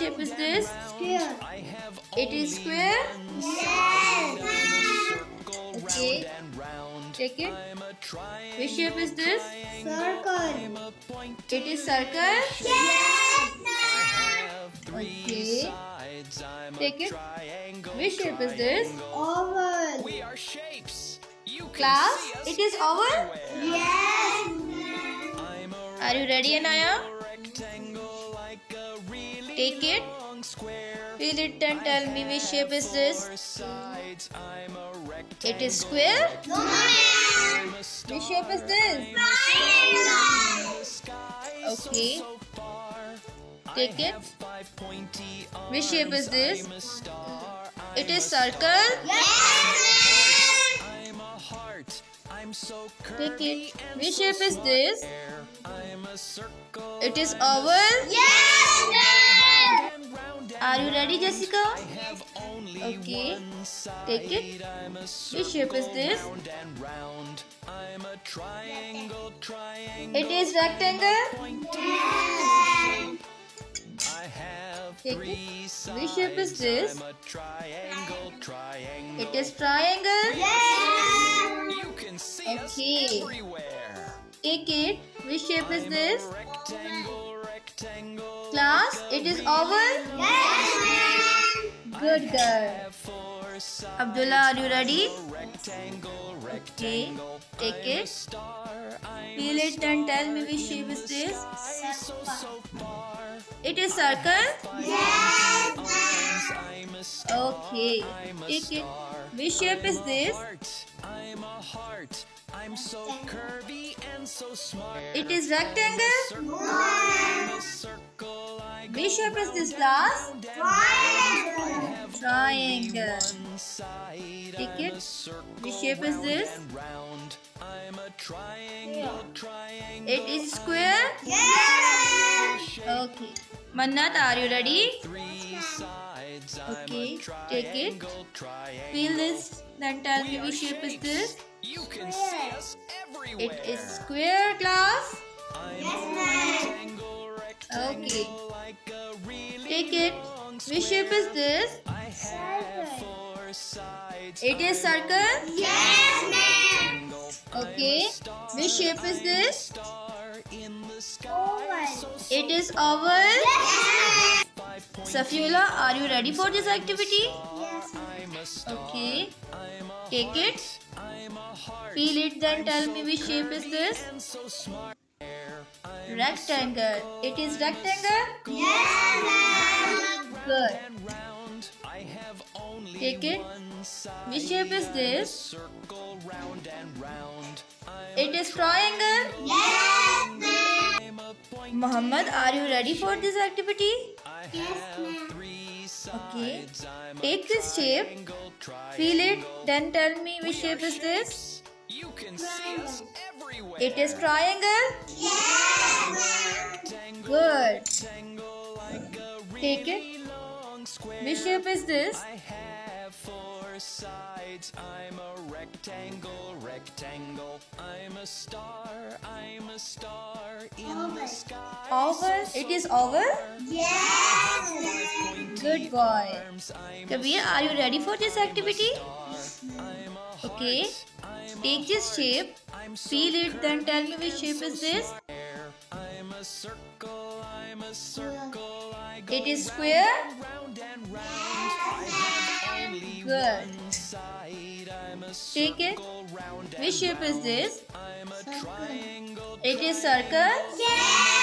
shape is this? Square. It is square? Yes. Okay. Take it. Which shape is this? Circle. It is circle? Yes. Okay. Take it. Which shape is this? Oval. Class, it is oval? Yes. Are you ready, Anaya? Take it. Feel it and tell me which shape is this? It is square? No, ma'am. Which shape is this? Triangle. Okay. Take it. Which shape is this? It is circle? Yes. Take it. Which shape is this? It is oval? Yes, ma'am. Are you ready, Jessica? Okay. Take it. Which shape is this? It is rectangle? Yes. Take it. Which shape is this? It is triangle? Yes. Okay. Take it. Which shape is this? Class, it is oval? Yes. Good girl. Abdullah, are you ready? Okay. Take it. Feel it and tell me which shape is this? It is circle? Yes. Okay. Take it. Which shape is this? It is rectangle? No. Which shape is this, class? Triangle. Triangle. Take it. Which shape is this? It is square? Yes. Okay. Mannat, are you ready? Okay. Take it. Feel this. Then tell me which shape is this? It is square, class? Yes, ma'am. Okay. Take it. Which shape is this? Circle. It is circle? Yes, ma'am. Okay. Which shape is this? Oval. It is oval? Yes. Safiola, are you ready for this activity? Yes, ma'am. Okay. Take it. Feel it, then tell me which shape is this? Rectangle. It is rectangle? Yes, ma'am. Good. Take it. Which shape is this? It is triangle? Yes, ma'am. Muhammad, are you ready for this activity? Yes, ma'am. Okay. Take this shape. Feel it, then tell me which shape is this? Triangle. It is triangle? Yes, Good. Take it. Which shape is this? Oval. It is oval? yes. Good boy. Kabir, are you ready for this activity? Okay. Take this shape. Feel it, then tell me which shape is this? It is square? Good. Take it. Which shape is this? It is circle? Yes.